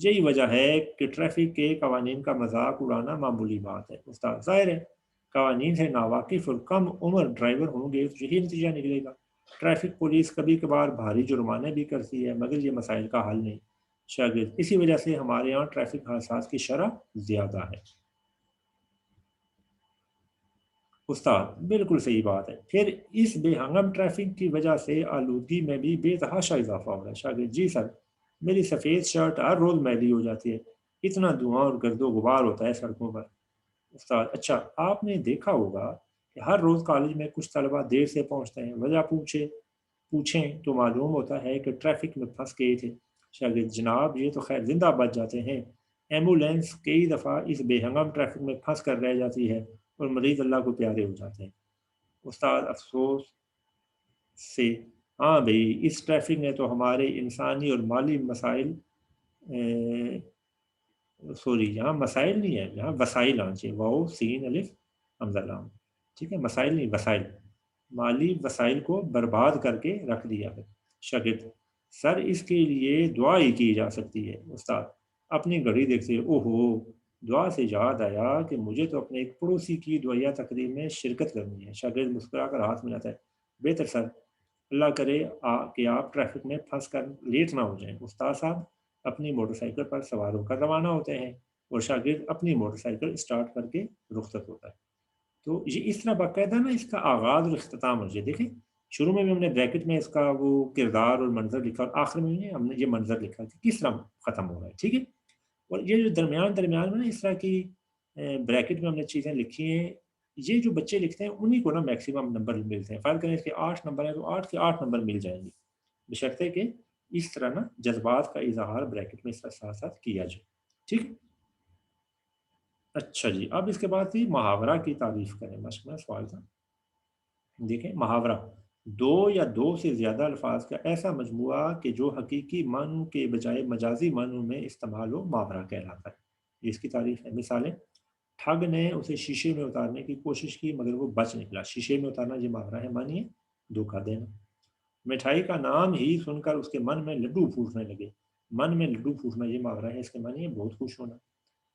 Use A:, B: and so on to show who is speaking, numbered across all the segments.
A: یہی وجہ ہے کہ ٹریفک کے قوانین کا مذاق اڑانا معمولی بات ہے۔ استاد ظاہر ہے قوانین سے ناواقف اور کم عمر ڈرائیور ہوں گے تو یہی نتیجہ نکلے گا۔ ٹریفک پولیس کبھی کبھار بھاری جرمانے بھی کرتی ہے مگر یہ مسائل کا حل نہیں شاگرد، اسی وجہ سے ہمارے یہاں ٹریفک حادثات کی شرح زیادہ ہے۔ استاد بالکل صحیح بات ہے، پھر اس بے ہنگم ٹریفک کی وجہ سے آلودگی میں بھی بے تحاشا اضافہ ہو رہا ہے شاگرد۔ جی سر، میری سفید شرٹ ہر روز میلی ہو جاتی ہے، اتنا دھواں اور گرد و غبار ہوتا ہے سڑکوں پر۔ استاد اچھا، آپ نے دیکھا ہوگا کہ ہر روز کالج میں کچھ طلبہ دیر سے پہنچتے ہیں، وجہ پوچھیں تو معلوم ہوتا ہے کہ ٹریفک میں پھنس گئے تھے۔ شاگرد جناب یہ تو خیر زندہ بچ جاتے ہیں، ایمبولینس کئی دفعہ اس بے ہنگم ٹریفک میں پھنس کر رہ جاتی ہے اور مریض اللہ کو پیارے ہو جاتے ہیں۔ استاد افسوس سے ہاں بھائی، اس ٹریفک نے تو ہمارے انسانی اور مالی مسائل، سوری یہاں مسائل نہیں ہے، یہاں وسائل آنا چاہیے، واؤ سین الف حمزہ لام، ٹھیک ہے، مسائل نہیں وسائل، مالی وسائل کو برباد کر کے رکھ دیا ہے۔ شاگرد سر اس کے لیے دعا ہی کی جا سکتی ہے۔ استاد اپنی گھڑی دیکھتے او ہو، دعا سے یاد آیا کہ مجھے تو اپنے ایک پڑوسی کی دعائیا تقریب میں شرکت کرنی ہے۔ شاگرد مسکرا کر ہاتھ ملاتا ہے، بہتر سر، اللہ کرے کہ آپ ٹریفک میں پھنس کر لیٹ نہ ہو جائیں۔ استاد صاحب اپنی موٹر سائیکل پر سوار ہو کر روانہ ہوتے ہیں اور شاگرد اپنی موٹر سائیکل اسٹارٹ کر کے رخصت ہوتا ہے۔ تو یہ اس طرح باقاعدہ نا اس کا آغاز اور اختتام ہو جائے، دیکھیں شروع میں بھی ہم نے بریکٹ میں اس کا وہ کردار اور منظر لکھا اور آخر میں بھی ہم نے یہ منظر لکھا کہ کس طرح ختم ہو رہا ہے، ٹھیک ہے۔ اور یہ جو درمیان میں نا اس طرح کی بریکٹ میں ہم نے چیزیں لکھی ہیں، یہ جو بچے لکھتے ہیں انہیں کو نا میکسیمم نمبر ملتے ہیں۔ فرض کریں اس کے 8 نمبر ہیں تو 8 کے 8 نمبر مل جائیں گے، بشرطے کہ اس طرح نا جذبات کا اظہار بریکٹ میں اس کا ساتھ ساتھ کیا جائے، ٹھیک۔ اچھا جی، اب اس کے بعد تھی محاورہ کی تعریف کریں، مشق میں سوال تھا۔ دیکھیں محاورہ دو یا دو سے زیادہ الفاظ کا ایسا مجموعہ کہ جو حقیقی معنوں کے بجائے مجازی معنوں میں استعمال ہو محاورہ کہلاتا ہے۔ یہ اس کی تعریف ہے۔ مثالیں، ٹھگ نے اسے شیشے میں اتارنے کی کوشش کی مگر وہ بچ نکلا۔ شیشے میں اتارنا یہ محاورہ ہے، مانیے دھوکہ دینا۔ مٹھائی کا نام ہی سن کر اس کے من میں لڈو پھوٹنے لگے۔ من میں لڈو پھوٹنا یہ محاورہ ہے، اس کے معنی ہے بہت خوش ہونا۔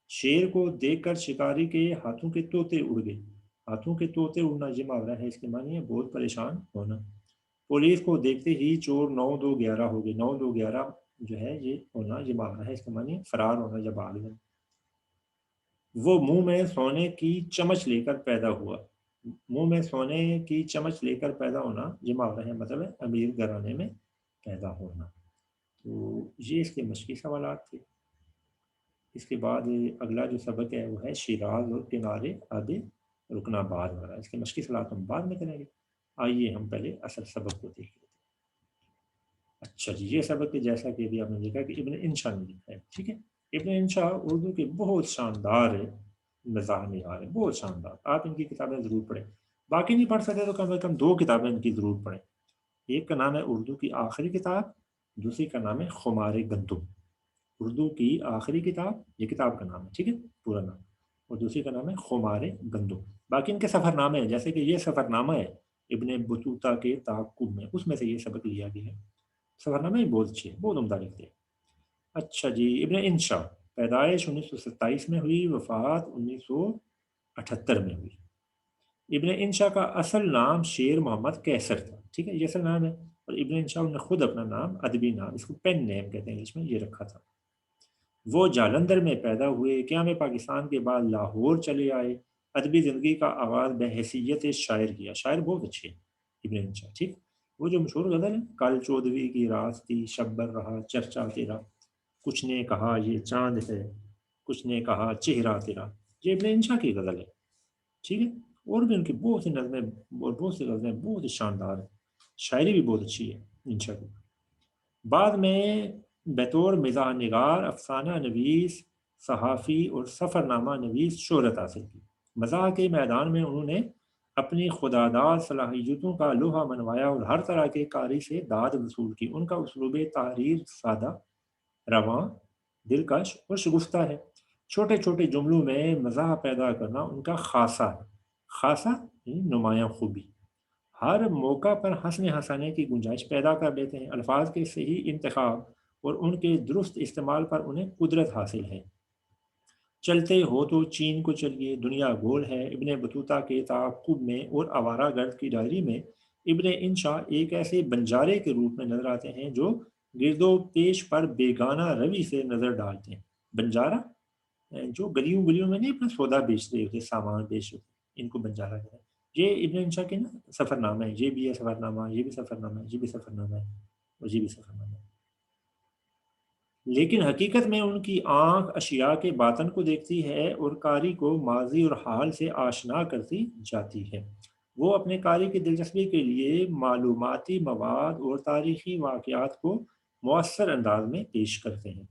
A: شیر کو دیکھ کر شکاری کے ہاتھوں کے طوطے اڑ گئے۔ ہاتھوں کے طوطے اڑنا یہ محاورہ ہے، اس کے معنی ہے بہت پریشان ہونا۔ پولیس کو دیکھتے ہی چور 9 2 11 ہو گئے۔ 9 2 11 جو ہے یہ ہونا یہ محاورہ ہے، اس کے معنی ہے فرار ہونا یا بھاگ جانا۔ وہ منہ میں سونے کی چمچ لے کر پیدا ہوا۔ منہ میں سونے کی چمچ لے کر پیدا ہونا یہ محاورہ ہے، مطلب ہے امیر گھرانے میں پیدا ہونا۔ تو یہ اس کے مشقی سوالات تھے۔ اس کے بعد اگلا جو سبق ہے وہ ہے شیراز اور کنارے آب رکن آباد والا۔ اس کے مشقی سوالات ہم بعد میں کریں گے، آئیے ہم پہلے اصل سبق کو دیکھ لیتے ہیں۔ اچھا جی، یہ سبق ہے جیسا کہ ابھی آپ نے دیکھا کہ ابن انشا نے لکھا ہے، ٹھیک ہے۔ ابن انشا اردو کے بہت شاندار مزاح نگار ہے، بہت شاندار، آپ ان کی کتابیں ضرور پڑھیں۔ باقی نہیں پڑھ سکتے تو کم سے کم 2 کتابیں ان کی ضرور پڑھیں۔ ایک کا نام ہے اردو کی آخری کتاب، دوسری کا نام ہے خمار گندم۔ اردو کی آخری کتاب، یہ کتاب کا نام ہے، ٹھیک ہے، پورا نام، اور دوسری کا نام ہے خمار گندم۔ باقی ان کے سفر نامے ہیں، جیسے کہ یہ سفر نامہ ہے ابن بطوطہ کے تعاقب میں، اس میں سے یہ سبق لیا گیا ہے۔ سفر نامہ ہی بہت اچھے ہیں، بہت عمدہ لکھتے ہیں۔ اچھا جی، ابن انشا پیدائش 1927 میں ہوئی، وفات 1978 میں ہوئی۔ ابن انشا کا اصل نام شیر محمد کیسر تھا، ٹھیک ہے، یہ اصل نام ہے، اور ابن انشا نے خود اپنا نام ادبی نام، اس کو پین نیم کہتے ہیں انگلش میں، یہ رکھا تھا۔ وہ جالندھر میں پیدا ہوئے، قیام پاکستان کے بعد لاہور چلے آئے، ادبی زندگی کا آغاز بحیثیت شاعر کیا۔ شاعر بہت اچھے ہیں ابن انشا، ٹھیک۔ وہ جو مشہور غزل ہے، کل چودھویں کی رات تھی شبر رہا چرچا تیرا، کچھ نے کہا یہ چاند ہے، کچھ نے کہا چہرہ تیرا، یہ ابن انشا کی غزل ہے، ٹھیک ہے۔ اور بھی ان کی بہت سی نظمیں اور بہت سی غزلیں بہت ہی شاندار ہیں، شاعری بھی بہت اچھی ہے انشا کی۔ بعد میں بطور مزاح نگار، افسانہ نویس، صحافی اور سفر نامہ نویس شہرت حاصل کی۔ مزاح کے میدان میں انہوں نے اپنی خداداد صلاحیتوں کا لوہا منوایا اور ہر طرح کے قاری سے داد وصول کی۔ ان کا اسلوب تحریر سادہ، رواں، دلکش اور شگفتہ ہے۔ چھوٹے چھوٹے جملوں میں مزاح پیدا کرنا ان کا خاصہ ہے، خاصہ یعنی نمایاں خوبی۔ ہر موقع پر ہنسنے ہنسانے کی گنجائش پیدا کر لیتے ہیں۔ الفاظ کے صحیح انتخاب اور ان کے درست استعمال پر انہیں قدرت حاصل ہے۔ چلتے ہو تو چین کو چلیے، دنیا گول ہے ابن بطوطہ کے تعاقب میں، اور آوارہ گرد کی ڈائری میں ابن انشا ایک ایسے بنجارے کے روپ میں نظر آتے ہیں جو گرد و پیش پر بیگانہ روی سے نظر ڈالتے ہیں۔ بنجارہ جو گلیوں گلیوں میں نہیں اپنا سودا بیچ رہے ہوتے، سامان بیچ رہے ہوتے، ان کو بنجارہ کہتے ہیں۔ یہ ابن انشا کے نا سفر نامہ ہے، یہ بھی ہے سفر نامہ، یہ بھی سفر نامہ ہے، یہ بھی سفر نامہ ہے، اور یہ بھی سفر نامہ ہے۔ لیکن حقیقت میں ان کی آنکھ اشیاء کے باطن کو دیکھتی ہے اور قاری کو ماضی اور حال سے آشنا کرتی جاتی ہے۔ وہ اپنے قاری کی دلچسپی کے لیے معلوماتی مواد اور تاریخی واقعات کو مؤثر انداز میں پیش کرتے ہیں۔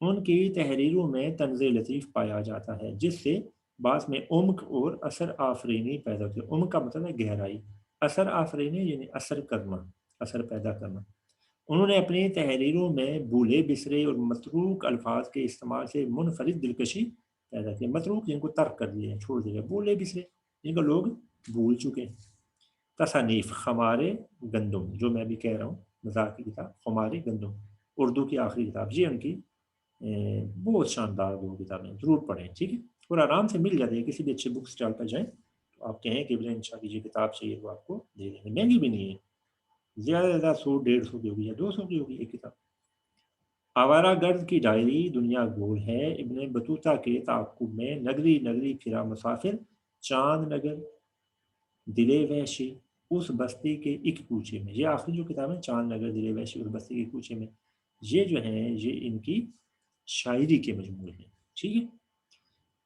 A: ان کی تحریروں میں طنز لطیف پایا جاتا ہے، جس سے بعض میں عمق اور اثر آفرینی پیدا ہوتی ہے۔ عمق کا مطلب ہے گہرائی، اثر آفرینی یعنی اثر کرنا، اثر پیدا کرنا۔ انہوں نے اپنی تحریروں میں بھولے بسرے اور متروک الفاظ کے استعمال سے منفرد دلکشی پیدا کی۔ متروک جن کو ترک کر دیا، چھوڑ دیا، بھولے بسرے جن کو لوگ بھول چکے ہیں۔ تصانیف خمار گندم، جو میں بھی کہہ رہا ہوں، مذاق کی کتاب خمار گندم، اردو کی آخری کتاب، یہ ان کی بہت شاندار وہ کتابیں، ضرور پڑھیں، ٹھیک ہے، اور آرام سے مل جاتی ہے، کسی بھی اچھے بک اسٹال پر جائیں تو آپ کہیں کہ ابن انشا کی یہ کتاب چاہیے، وہ آپ کو دے دیں گے، مہنگی بھی نہیں ہے، زیادہ سے زیادہ 100 150 کی ہوگی یا 200 کی ہوگی ایک کتاب۔ آوارہ گرد کی ڈائری، دنیا گول ہے ابن بطوطہ کے تعاقب میں، نگری نگری پھرا مسافر، چاند نگر دلے وحشی اس بستی کے ایک کوچے میں۔ یہ آخری جو کتاب ہے، چاند نگر دلے وحشی اس بستی کے کوچے میں، یہ جو ہیں یہ ان کی شاعری کے مجموعے ہیں، ٹھیک ہے۔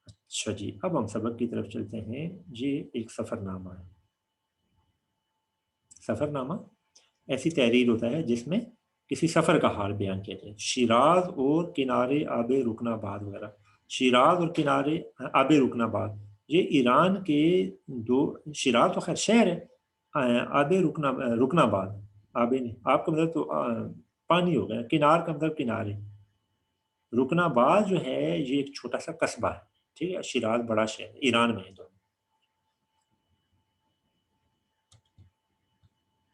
A: اچھا جی، اب ہم سبق کی طرف چلتے ہیں۔ یہ ایک سفر نامہ ہے۔ سفر نامہ ایسی تحریر ہوتا ہے جس میں کسی سفر کا حال بیان کیا جائے۔ شیراز اور کنارے آب رکن آباد وغیرہ، شیراز اور کنارے آب رکن آباد، یہ ایران کے دو، شیراز تو خیر شہر ہے، آب رکن آباد، آب نہیں، آپ کا مطلب تو پانی ہو گیا، کنار کا مطلب کنارے، رکن آباد جو ہے یہ ایک چھوٹا سا قصبہ ہے، ٹھیک ہے، شیراز بڑا شہر ایران میں ہے دونوں۔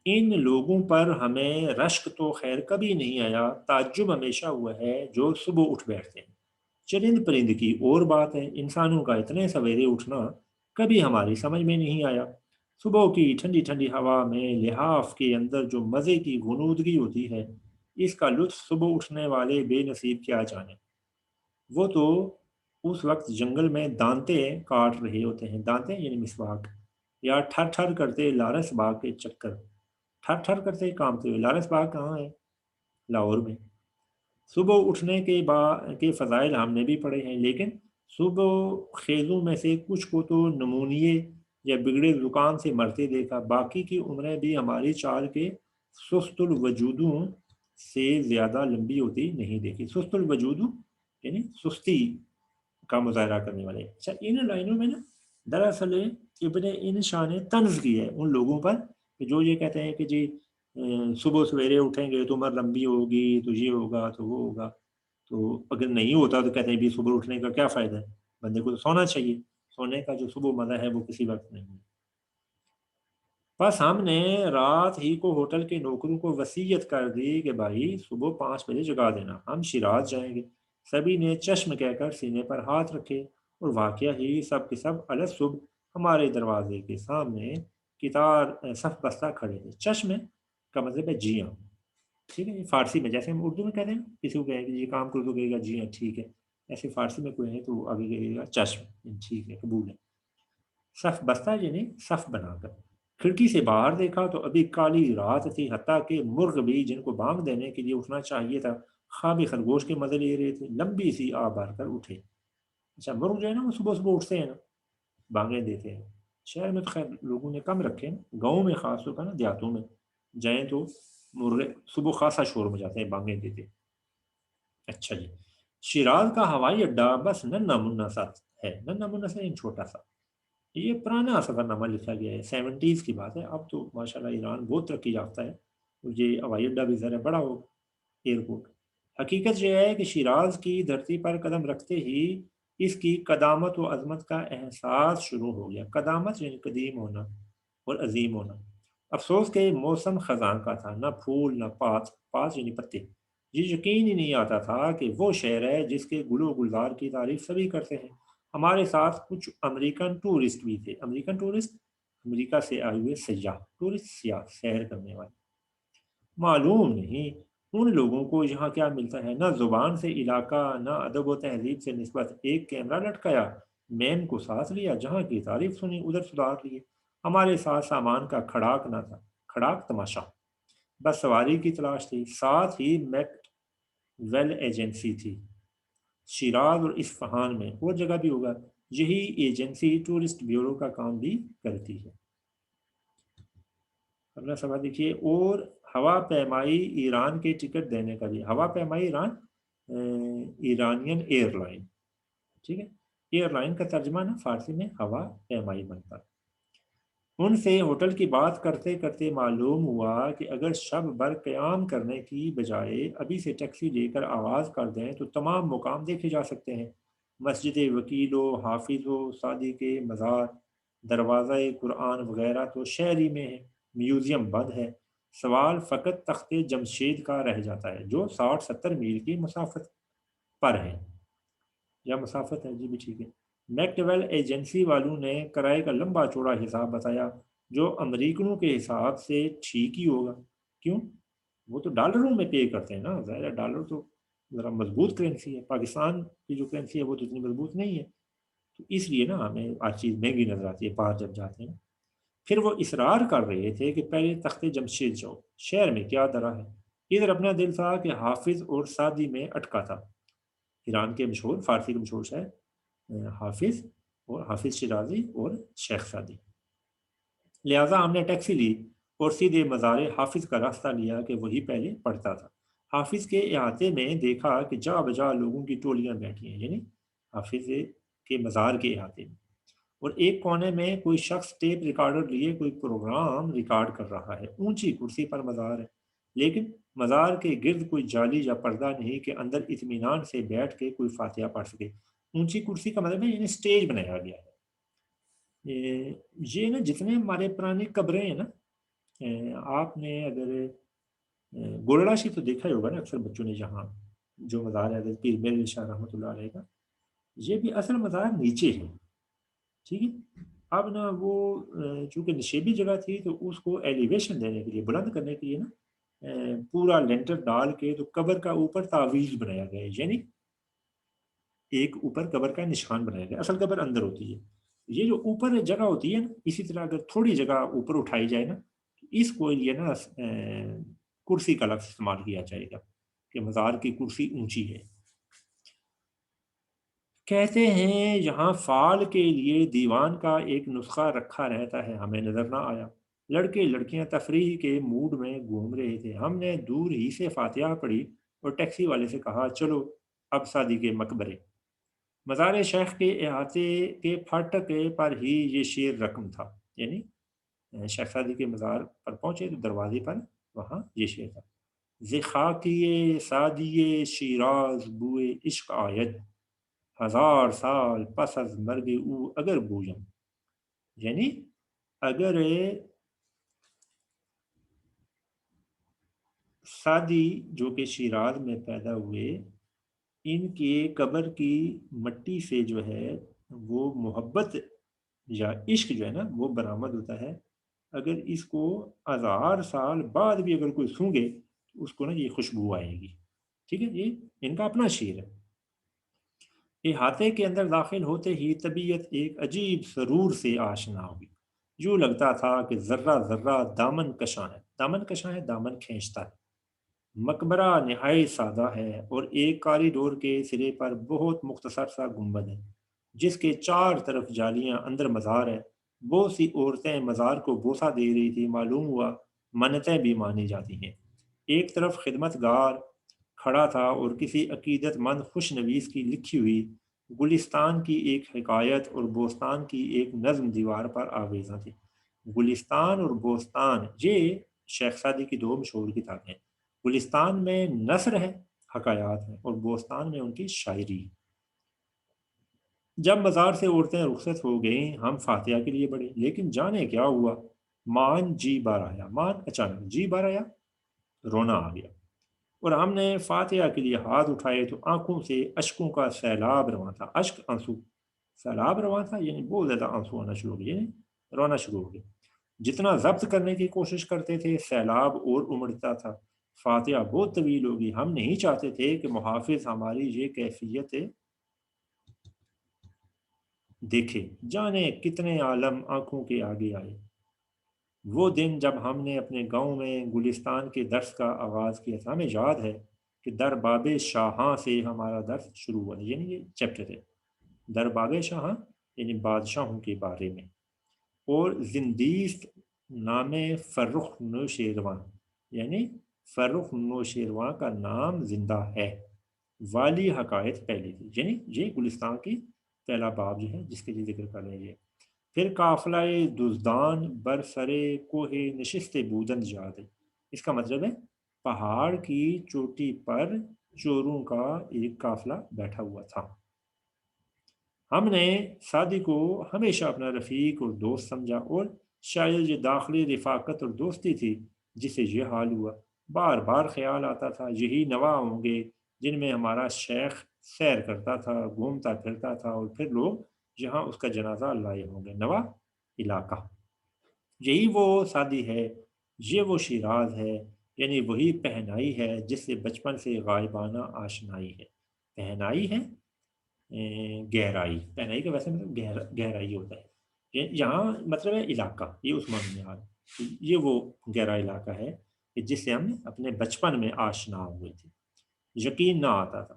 A: ان لوگوں پر ہمیں رشک تو خیر کبھی نہیں آیا، تعجب ہمیشہ ہوا ہے جو صبح اٹھ بیٹھتے ہیں۔ چرند پرند کی اور بات ہے، انسانوں کا اتنے سویرے اٹھنا کبھی ہماری سمجھ میں نہیں آیا۔ صبح کی ٹھنڈی ٹھنڈی ہوا میں لحاف کے اندر جو مزے کی غنودگی ہوتی ہے، اس کا لطف صبح اٹھنے والے بے نصیب کیا جانے۔ وہ تو اس وقت جنگل میں دانتے کاٹ رہے ہوتے ہیں، دانتے یعنی مسواک، یا ٹھر ٹھر کرتے لارس باغ کے چکر، ٹھر ٹھر کرتے کامتے ہوئے۔ لارس باغ کہاں ہے؟ لاہور میں۔ صبح اٹھنے کے فضائل ہم نے بھی پڑھے ہیں، لیکن صبح خیزوں میں سے کچھ کو تو نمونیے یا بگڑے زکام سے مرتے دیکھا، باقی کی عمریں بھی ہماری چال کے سست الوجودوں سے زیادہ لمبی ہوتی نہیں دیکھی۔ سست الوجودوں یعنی سستی کا مظاہرہ کرنے والے۔ اچھا، ان لائنوں میں نا دراصل ابن انشا نے طنز کی ہے ان لوگوں پر کہ جو یہ کہتے ہیں کہ جی صبح سویرے اٹھیں گے تو عمر لمبی ہوگی، تو یہ ہوگا تو وہ ہوگا، تو اگر نہیں ہوتا تو کہتے ہیں بھی صبح اٹھنے کا کیا فائدہ ہے، بندے کو تو سونا چاہیے، سونے کا جو صبح مزہ ہے وہ کسی وقت نہیں ہے۔ بس ہم نے رات ہی کو ہوٹل کے نوکروں کو وصیت کر دی کہ بھائی صبح 5 بجے جگا دینا، ہم شیراز جائیں گے۔ سبھی نے چشم کہہ کر سینے پر ہاتھ رکھے، اور واقعہ ہی سب کے سب الگ صبح ہمارے دروازے کے سامنے کتار صف بستہ کھڑے تھے۔ چشم کا مطلب ہے جی ہاں، ٹھیک ہے، یہ فارسی میں جیسے ہم اردو میں کہتے ہیں کسی کو کہیں کہ یہ کام کر دو، کہے گا جی ہاں ٹھیک ہے، ایسے فارسی میں کوئی ہے تو آگے کہے گا چشم، ٹھیک ہے قبول ہے۔ صف بستہ یعنی صف بنا کر۔ کھڑکی سے باہر دیکھا تو ابھی کالی رات تھی، حتیٰ کہ مرغ بھی جن کو بانگ دینے کے لیے اٹھنا چاہیے تھا، خواب خرگوش کے مزے لے رہے تھے، لمبی سی آ بھر کر اٹھے۔ اچھا، مرغ جو ہے نا وہ صبح صبح اٹھتے ہیں نا، بانگیں دیتے ہیں۔ شہر میں تو خیر لوگوں نے کم رکھے ہیں، گاؤں میں خاص طور پر نا دیہاتوں میں جائیں تو مرغ صبح خاصا شور مچاتے ہیں، بانگیں دیتے ہیں۔ اچھا جی، شیراز کا ہوائی اڈہ بس ننھا منا سا ہے، ننھا منا سا یعنی چھوٹا سا۔ یہ پرانا سفر نامہ لکھا گیا ہے، 70s کی بات ہے، اب تو ماشاءاللہ ایران بہت ترقی یافتہ ہے، اور یہ ہوائی اڈہ بھی ذرا بڑا ہو، ایئرپورٹ۔ حقیقت یہ ہے کہ شیراز کی دھرتی پر قدم رکھتے ہی اس کی قدامت و عظمت کا احساس شروع ہو گیا۔ قدامت یعنی قدیم ہونا اور عظیم ہونا۔ افسوس کہ موسم خزاں کا تھا، نہ پھول نہ پات، پات یعنی پتے، یہ یقین ہی نہیں آتا تھا کہ وہ شہر ہے جس کے گل و گلزار کی تعریف سبھی کرتے ہیں۔ ہمارے ساتھ کچھ امریکن ٹورسٹ بھی تھے۔ امریکن ٹورسٹ، امریکہ سے آئے ہوئے سیاح، ٹورسٹ سیاح، سیر کرنے والے۔ معلوم نہیں ان لوگوں کو یہاں کیا ملتا ہے، نہ زبان سے علاقہ، نہ ادب و تہذیب سے نسبت۔ ایک کیمرہ لٹکایا، مین کو ساتھ لیا، جہاں کی تعریف سنی ادھر سدھار لیے۔ ہمارے ساتھ سامان کا کھڑاک نہ تھا، کھڑاک تماشا، بس سواری کی تلاش تھی۔ ساتھ ہی میک ویل ایجنسی تھی، شیراز اور اصفہان میں، اور جگہ بھی ہوگا۔ یہی ایجنسی ٹورسٹ بیورو کا کام بھی کرتی ہے۔ اگلا سوال دیکھیے، اور ہوا پیمائی ایران کے ٹکٹ دینے کا بھی، ہوا پیمائی ایران، ایرانین ایئر لائن، ٹھیک ہے، ایئر لائن کا ترجمہ نا فارسی میں ہوا پیمائی بنتا ہے۔ ان سے ہوٹل کی بات کرتے کرتے معلوم ہوا کہ اگر شب بھر قیام کرنے کی بجائے ابھی سے ٹیکسی لے کر آواز کر دیں تو تمام مقام دیکھے جا سکتے ہیں۔ مسجد وکیل و حافظ و سعدی کے مزار، دروازہ قرآن وغیرہ تو شہری میں ہے، میوزیم بند ہے۔ سوال فقط تخت جمشید کا رہ جاتا ہے جو 60-70 میل کی مسافت پر ہے، یا مسافت ہے، جی بھی ٹھیک ہے۔ میکڈویل ایجنسی والوں نے کرائے کا لمبا چوڑا حساب بتایا جو امریکنوں کے حساب سے ٹھیک ہی ہوگا۔ کیوں؟ وہ تو ڈالروں میں پے کرتے ہیں نا، ظاہر ہے ڈالر تو ذرا مضبوط کرنسی ہے، پاکستان کی جو کرنسی ہے وہ تو اتنی مضبوط نہیں ہے، تو اس لیے نا ہمیں ہر چیز مہنگی نظر آتی ہے باہر جب جاتے ہیں۔ پھر وہ اصرار کر رہے تھے کہ پہلے تخت جمشید جاؤ، شہر میں کیا درا ہے۔ ادھر اپنا دل تھا کہ حافظ اور سعدی میں اٹکا تھا، ایران کے مشہور، فارسی کے مشہور شاعر حافظ، اور حافظ شیرازی اور شیخ سعدی۔ لہٰذا ہم نے ٹیکسی لی اور سیدھے مزار حافظ کا راستہ لیا کہ وہی پہلے پڑتا تھا۔ حافظ کے احاطے میں دیکھا کہ جا بجا لوگوں کی ٹولیاں بیٹھی ہیں، یعنی حافظ کے مزار کے احاطے میں، اور ایک کونے میں کوئی شخص ٹیپ ریکارڈر لیے کوئی پروگرام ریکارڈ کر رہا ہے۔ اونچی کرسی پر مزار ہے، لیکن مزار کے گرد کوئی جالی یا پردہ نہیں کہ اندر اطمینان سے بیٹھ کے کوئی فاتحہ پڑھ سکے۔ اونچی کرسی کا مطلب ہے یعنی سٹیج بنایا گیا ہے۔ یہ نا جتنے ہمارے پرانے قبریں ہیں نا، آپ نے اگر گولڑا شریف تو دیکھا ہی ہوگا نا اکثر بچوں نے، جہاں جو مزار ہے حضرت پیر میرے شاہ رحمۃ اللہ علیہ کا، یہ بھی اصل مزار نیچے ہے، ٹھیک ہے۔ اب نا وہ چونکہ نشیبی جگہ تھی تو اس کو ایلیویشن دینے کے لیے، بلند کرنے کے لیے نا پورا لینٹر ڈال کے تو قبر کا اوپر تعویذ بنایا گیا ہے، یعنی ایک اوپر قبر کا نشان بنایا گیا، اصل قبر اندر ہوتی ہے۔ یہ جو اوپر جگہ ہوتی ہے نا، اسی طرح اگر تھوڑی جگہ اوپر اٹھائی جائے نا، تو اس کو یہ نا کرسی کا لفظ استعمال کیا جائے گا کہ مزار کی کرسی اونچی ہے۔ کہتے ہیں یہاں فال کے لیے دیوان کا ایک نسخہ رکھا رہتا ہے، ہمیں نظر نہ آیا۔ لڑکے لڑکیاں تفریح کے موڈ میں گھوم رہے تھے۔ ہم نے دور ہی سے فاتحہ پڑھی اور ٹیکسی والے سے کہا چلو اب سعدی کے مقبرے۔ مزار شیخ کے احاطے کے پھاٹک پر ہی یہ شیر رقم تھا، یعنی شیخ سعدی کے مزار پر پہنچے تو دروازے پر وہاں یہ شیر تھا، ز خاکیے سعدی شیراز بوئے عشق آید، ہزار سال پس از مرگ او اگر بویم، یعنی اگر سعدی جو کہ شیراز میں پیدا ہوئے، ان کے قبر کی مٹی سے جو ہے وہ محبت یا عشق جو ہے نا وہ برآمد ہوتا ہے، اگر اس کو 1000 سال بعد بھی اگر کوئی سونگے تو اس کو نا یہ خوشبو آئے گی، ٹھیک ہے، یہ ان کا اپنا شعر ہے۔ احاطے کے اندر داخل ہوتے ہی طبیعت ایک عجیب سرور سے آشنا ہوئی، یوں لگتا تھا کہ ذرہ ذرہ دامن کشاں ہے، دامن کشاں ہے دامن کھینچتا ہے۔ مقبرہ نہایت سادہ ہے اور ایک کاریڈور کے سرے پر بہت مختصر سا گنبد ہے جس کے 4 طرف جالیاں، اندر مزار ہے۔ بہت سی عورتیں مزار کو بوسہ دے رہی تھی، معلوم ہوا منتیں بھی مانی جاتی ہیں۔ ایک طرف خدمت گار کھڑا تھا اور کسی عقیدت مند خوش نویس کی لکھی ہوئی گلستان کی ایک حکایت اور بوستان کی ایک نظم دیوار پر آویزاں تھی۔ گلستان اور بوستان یہ شیخ سعدی کی 2 مشہور کتابیں ہیں۔ گلستان میں نثر ہے، حکایات ہیں، اور بوستان میں ان کی شاعری۔ جب مزار سے عورتیں رخصت ہو گئیں ہم فاتحہ کے لیے بڑھے، لیکن جانے کیا ہوا، مان جی بار آیا، مان اچانک، جی بار آیا، رونا آ گیا۔ اور ہم نے فاتحہ کے لیے ہاتھ اٹھائے تو آنکھوں سے اشکوں کا سیلاب رواں تھا. اشک آنسو، سیلاب رواں تھا یعنی بہت زیادہ آنسو آنا شروع ہو گئے، یعنی رونا شروع ہو گئے. جتنا ضبط کرنے کی کوشش کرتے تھے سیلاب اور امڑتا تھا. فاتحہ بہت طویل ہوگی. ہم نہیں چاہتے تھے کہ محافظ ہماری یہ کیفیت دیکھے. جانے کتنے عالم آنکھوں کے آگے آئے. وہ دن جب ہم نے اپنے گاؤں میں گلستان کے درس کا آغاز کیا تھا. ہمیں یاد ہے کہ در باب شاہاں سے ہمارا درس شروع ہوا، یعنی یہ چیپٹر ہے در باب شاہاں یعنی بادشاہوں کے بارے میں. اور زندیست نام فرخ نوشیروان یعنی فرخ نوشیروان کا نام زندہ ہے. والی حقائق پہلی تھی، یعنی یہ گلستان کی پہلا باب جو ہے جس کے لیے ذکر کر رہے ہیں. پھر قافلہ دزدان بر سرے کوہ نشست بودند جاد. اس کا مطلب ہے پہاڑ کی چوٹی پر چوروں کا ایک قافلہ بیٹھا ہوا تھا. ہم نے سعدی کو ہمیشہ اپنا رفیق اور دوست سمجھا، اور شاید یہ داخلی رفاقت اور دوستی تھی جس سے یہ حال ہوا. بار بار خیال آتا تھا یہی نواں ہوں گے جن میں ہمارا شیخ سیر کرتا تھا، گھومتا پھرتا تھا، اور پھر لوگ جہاں اس کا جنازہ لائے ہوں گے. نواں علاقہ، یہی وہ سعدی ہے، یہ وہ شیراز ہے، یعنی وہی پہنائی ہے جس سے بچپن سے غائبانہ آشنائی ہے. پہنائی ہے گہرائی. پہنائی کا ویسے مطلب گہرائی ہوتا ہے. یہاں مطلب ہے علاقہ، یہ اس معنی میں حال. یہ وہ گہرا علاقہ ہے کہ جس سے ہم اپنے بچپن میں آشنا ہوئے تھے. یقین نہ آتا تھا.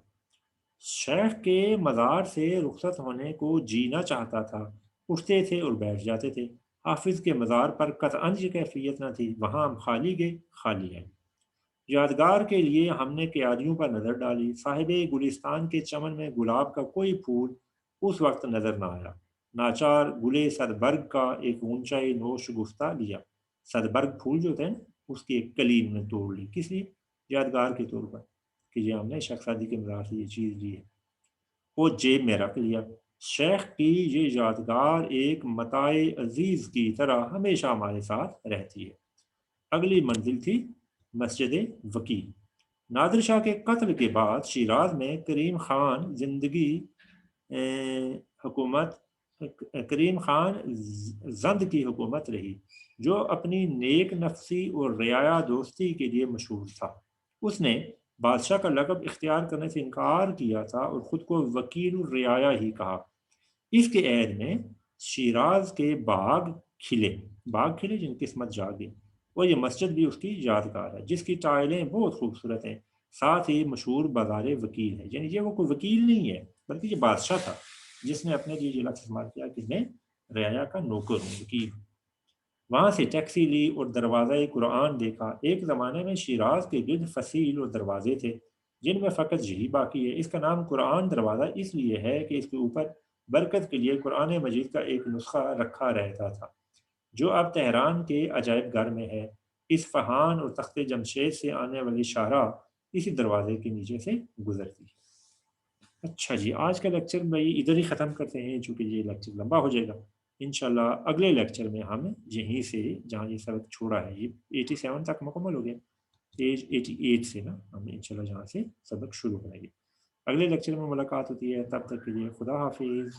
A: شیخ کے مزار سے رخصت ہونے کو جینا چاہتا تھا. اٹھتے تھے اور بیٹھ جاتے تھے. حافظ کے مزار پر قطعاً یہ کیفیت نہ تھی. وہاں ہم خالی گئے، خالی ہے. یادگار کے لیے ہم نے کیاریوں پر نظر ڈالی. صاحب گلستان کے چمن میں گلاب کا کوئی پھول اس وقت نظر نہ آیا. ناچار گلے صدبرگ کا ایک اونچائی نوش گفتہ لیا. صدبرگ پھول جو ہوتے ہیں اس کی ایک کلی نے توڑ لی. کس لیے؟ یادگار کے طور پر کہ یہ ہم نے شیخ سعدی کے مزار سے یہ چیز لی ہے. وہ جیب میں رکھ لیا. شیخ کی یہ یادگار ایک متاع عزیز کی طرح ہمیشہ ہمارے ساتھ رہتی ہے. اگلی منزل تھی مسجد وکیع. نادر شاہ کے قتل کے بعد شیراز میں کریم خان حکومت کریم خان زند کی حکومت رہی، جو اپنی نیک نفسی اور رعایا دوستی کے لیے مشہور تھا. اس نے بادشاہ کا لقب اختیار کرنے سے انکار کیا تھا اور خود کو وکیل الرعایا ہی کہا. اس کے عہد میں شیراز کے باغ کھلے جن قسمت جاگے. اور یہ مسجد بھی اس کی یادگار ہے جس کی ٹائلیں بہت خوبصورت ہیں. ساتھ ہی مشہور بازار وکیل ہے، یعنی یہ وہ کوئی وکیل نہیں ہے بلکہ یہ بادشاہ تھا جس نے اپنے لیے یہ لفظ استعمال کیا کہ میں رعایا کا نوکر ہوں، وکیل. وہاں سے ٹیکسی لی اور دروازہ قرآن دیکھا. ایک زمانے میں شیراز کے گرد فصیل اور دروازے تھے جن میں فقط یہی باقی ہے. اس کا نام قرآن دروازہ اس لیے ہے کہ اس کے اوپر برکت کے لیے قرآن مجید کا ایک نسخہ رکھا رہتا تھا جو اب تہران کے عجائب گھر میں ہے. اصفہان اور تخت جمشید سے آنے والی شاہراہ اسی دروازے کے نیچے سے گزرتی ہے. اچھا جی، آج کا لیکچر بھائی ادھر ہی ختم کرتے ہیں چونکہ یہ لیکچر لمبا ہو جائے گا. انشاءاللہ اگلے لیکچر میں ہم یہیں سے جہاں یہ سبق چھوڑا ہے، یہ 87 تک مکمل ہو گیا، پیج 88 سے نا ہم انشاءاللہ جہاں سے سبق شروع کریں گے. اگلے لیکچر میں ملاقات ہوتی ہے، تب تک کے لیے خدا حافظ.